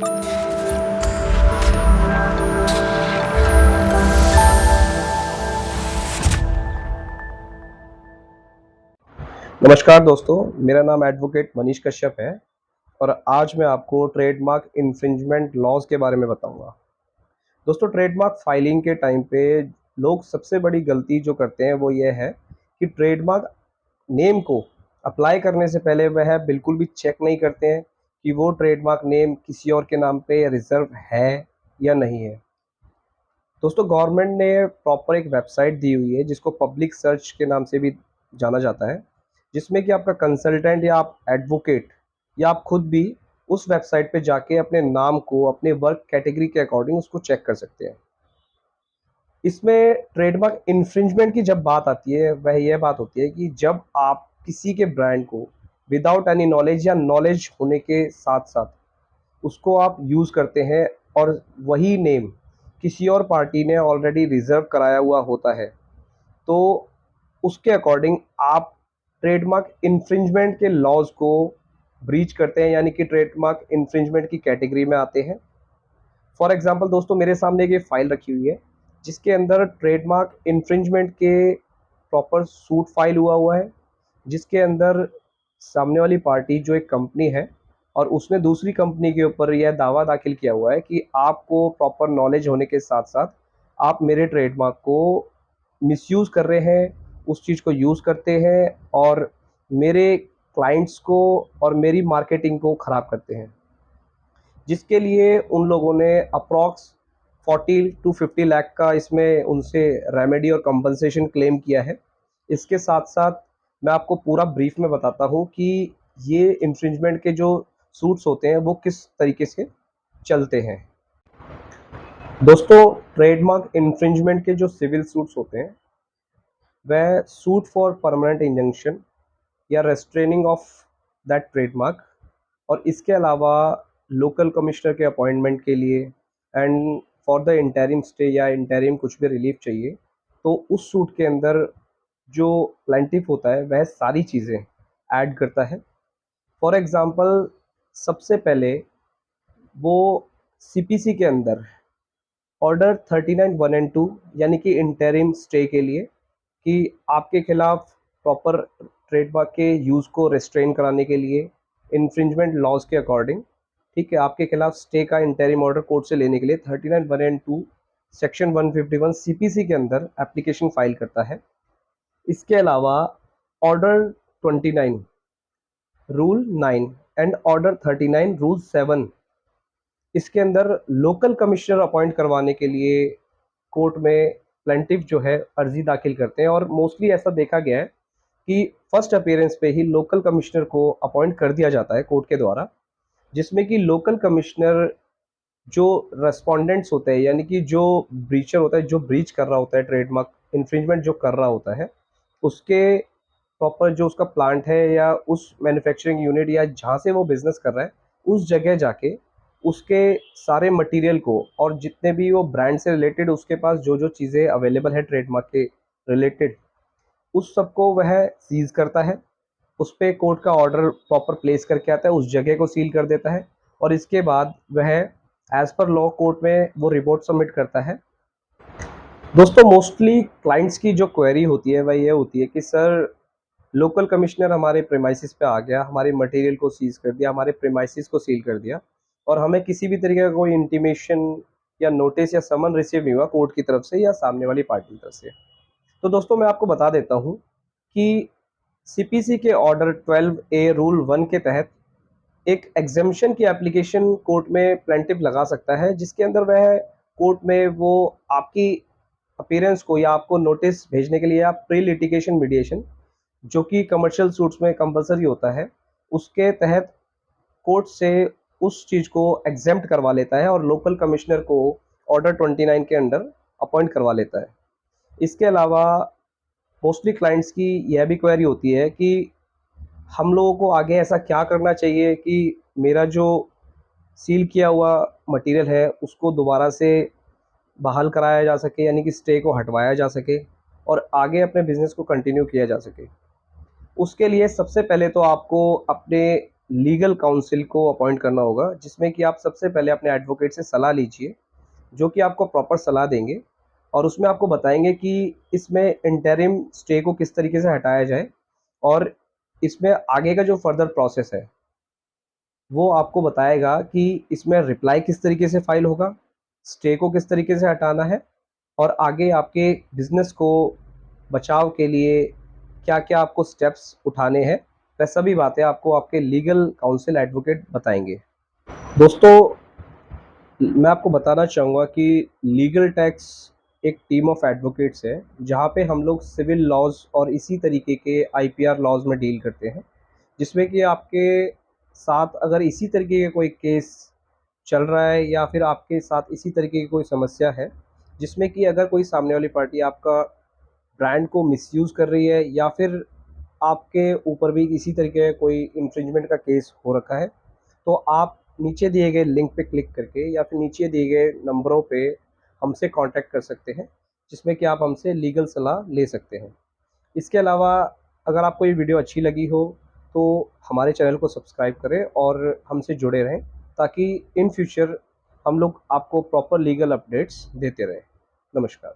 नमस्कार दोस्तों, मेरा नाम एडवोकेट मनीष कश्यप है और आज मैं आपको ट्रेडमार्क इन्फ्रिंजमेंट लॉज़ के बारे में बताऊंगा। दोस्तों, ट्रेडमार्क फाइलिंग के टाइम पे लोग सबसे बड़ी गलती जो करते हैं वो ये है कि ट्रेडमार्क नेम को अप्लाई करने से पहले वह बिल्कुल भी चेक नहीं करते हैं कि वो ट्रेडमार्क नेम किसी और के नाम पे रिजर्व है या नहीं है। दोस्तों, गवर्नमेंट ने प्रॉपर एक वेबसाइट दी हुई है जिसको पब्लिक सर्च के नाम से भी जाना जाता है, जिसमें कि आपका कंसल्टेंट या आप एडवोकेट या आप खुद भी उस वेबसाइट पे जाके अपने नाम को अपने वर्क कैटेगरी के अकॉर्डिंग उसको चेक कर सकते हैं। इसमें ट्रेडमार्क इन्फ्रिंजमेंट की जब बात आती है वह यह बात होती है कि जब आप किसी के ब्रांड को विदाउट एनी नॉलेज या नॉलेज होने के साथ साथ उसको आप यूज़ करते हैं और वही नेम किसी और पार्टी ने ऑलरेडी रिजर्व कराया हुआ होता है, तो उसके अकॉर्डिंग आप ट्रेडमार्क इन्फ्रिंजमेंट के लॉज को ब्रीच करते हैं, यानी कि ट्रेडमार्क इन्फ्रिंजमेंट की कैटेगरी में आते हैं। फॉर एग्जांपल दोस्तों, मेरे सामने एक ये फाइल रखी हुई है जिसके अंदर ट्रेडमार्क इन्फ्रिंजमेंट के प्रॉपर सूट फाइल हुआ हुआ है, जिसके अंदर सामने वाली पार्टी जो एक कंपनी है और उसने दूसरी कंपनी के ऊपर यह दावा दाखिल किया हुआ है कि आपको प्रॉपर नॉलेज होने के साथ साथ आप मेरे ट्रेडमार्क को मिसयूज़ कर रहे हैं, उस चीज़ को यूज़ करते हैं और मेरे क्लाइंट्स को और मेरी मार्केटिंग को ख़राब करते हैं, जिसके लिए उन लोगों ने अप्रॉक्स 40 टू 50 लाख का इसमें उनसे रेमेडी और कंपनसेशन क्लेम किया है। इसके साथ साथ मैं आपको पूरा ब्रीफ में बताता हूँ कि ये इन्फ्रिंजमेंट के जो सूट्स होते हैं वो किस तरीके से चलते हैं। दोस्तों, ट्रेडमार्क इन्फ्रिंजमेंट के जो सिविल सूट्स होते हैं वह सूट फॉर परमानेंट इंजंक्शन या रेस्ट्रेनिंग ऑफ दैट ट्रेडमार्क और इसके अलावा लोकल कमिश्नर के अपॉइंटमेंट के लिए and for the interim stay या इंटरिम कुछ भी रिलीफ चाहिए, तो उस सूट के अंदर जो प्लेंटिफ होता है वह सारी चीज़ें ऐड करता है। फॉर एग्ज़ाम्पल, सबसे पहले वो सीपीसी के अंदर ऑर्डर 39(1) और 2 यानी कि इंटरिम स्टे के लिए कि आपके खिलाफ प्रॉपर ट्रेडमार्क के यूज़ को रेस्ट्रेन कराने के लिए इन्फ्रिंजमेंट लॉज के अकॉर्डिंग, ठीक है, आपके खिलाफ स्टे का इंटरिम ऑर्डर कोर्ट से लेने के लिए 39(1) और 2 सेक्शन 151 सीपीसी के अंदर एप्लीकेशन फाइल करता है। इसके अलावा order 29 rule 9 and order 39 rule 7, इसके अंदर लोकल कमिश्नर अपॉइंट करवाने के लिए कोर्ट में प्लेंटिफ जो है अर्जी दाखिल करते हैं और मोस्टली ऐसा देखा गया है कि फर्स्ट अपीयरेंस पे ही लोकल कमिश्नर को अपॉइंट कर दिया जाता है कोर्ट के द्वारा, जिसमें कि लोकल कमिश्नर जो रेस्पोंडेंट्स होते हैं, यानी कि जो ब्रीचर होता है, जो ब्रीच कर रहा होता है, ट्रेडमार्क इन्फ्रिंजमेंट जो कर रहा होता है, उसके प्रॉपर जो उसका प्लांट है या उस मैन्युफैक्चरिंग यूनिट या जहाँ से वो बिज़नेस कर रहा है उस जगह जाके उसके सारे मटेरियल को और जितने भी वो ब्रांड से रिलेटेड उसके पास जो जो चीज़ें अवेलेबल है ट्रेडमार्क के रिलेटेड, उस सबको वह सीज़ करता है। उस पे कोर्ट का ऑर्डर प्रॉपर प्लेस करके आता है, उस जगह को सील कर देता है और इसके बाद वह एज़ पर लॉ कोर्ट में वो रिपोर्ट सबमिट करता है। दोस्तों, मोस्टली क्लाइंट्स की जो क्वेरी होती है वह ये होती है कि सर, लोकल कमिश्नर हमारे प्रेमाइसिस पे आ गया, हमारे मटेरियल को सीज कर दिया, हमारे प्रेमाइसिस को सील कर दिया और हमें किसी भी तरीके का कोई इंटीमेशन या नोटिस या समन रिसीव नहीं हुआ कोर्ट की तरफ से या सामने वाली पार्टी की तरफ से। तो दोस्तों, मैं आपको बता देता हूँ कि सीपीसी के ऑर्डर 12A रूल 1 के तहत एक एग्जेम्पशन की एप्लीकेशन कोर्ट में प्लेंटिफ लगा सकता है, जिसके अंदर वह कोर्ट में वो आपकी अपीयरेंस को या आपको नोटिस भेजने के लिए या प्री लिटिगेशन मीडिएशन, जो कि कमर्शियल सूट्स में कंपलसरी होता है, उसके तहत कोर्ट से उस चीज़ को एग्जेम्प्ट करवा लेता है और लोकल कमिश्नर को ऑर्डर 29 के अंडर अपॉइंट करवा लेता है। इसके अलावा मोस्टली क्लाइंट्स की यह भी क्वेरी होती है कि हम लोगों को आगे ऐसा क्या करना चाहिए कि मेरा जो सील किया हुआ मटेरियल है उसको दोबारा से बहाल कराया जा सके, यानी कि स्टे को हटवाया जा सके और आगे अपने बिज़नेस को कंटिन्यू किया जा सके। उसके लिए सबसे पहले तो आपको अपने लीगल काउंसिल को अपॉइंट करना होगा, जिसमें कि आप सबसे पहले अपने एडवोकेट से सलाह लीजिए, जो कि आपको प्रॉपर सलाह देंगे और उसमें आपको बताएंगे कि इसमें इंटरिम स्टे को किस तरीके से हटाया जाए और इसमें आगे का जो फर्दर प्रोसेस है वो आपको बताएगा कि इसमें रिप्लाई किस तरीके से फाइल होगा, स्टे को किस तरीके से हटाना है और आगे आपके बिजनेस को बचाव के लिए क्या क्या आपको स्टेप्स उठाने हैं, वह सभी बातें आपको आपके लीगल काउंसिल एडवोकेट बताएंगे। दोस्तों, मैं आपको बताना चाहूँगा कि लीगल टैक्स एक टीम ऑफ एडवोकेट्स है, जहाँ पे हम लोग सिविल लॉज और इसी तरीके के आईपीआर लॉज में डील करते हैं, जिसमें कि आपके साथ अगर इसी तरीके का कोई केस चल रहा है या फिर आपके साथ इसी तरीके की कोई समस्या है, जिसमें कि अगर कोई सामने वाली पार्टी आपका ब्रांड को मिसयूज़ कर रही है या फिर आपके ऊपर भी इसी तरीके का कोई इन्फ्रिंजमेंट का केस हो रखा है, तो आप नीचे दिए गए लिंक पे क्लिक करके या फिर नीचे दिए गए नंबरों पे हमसे कांटेक्ट कर सकते हैं, जिसमें कि आप हमसे लीगल सलाह ले सकते हैं। इसके अलावा अगर आपको ये वीडियो अच्छी लगी हो तो हमारे चैनल को सब्सक्राइब करें और हमसे जुड़े रहें, ताकि इन फ्यूचर हम लोग आपको प्रॉपर लीगल अपडेट्स देते रहें। नमस्कार।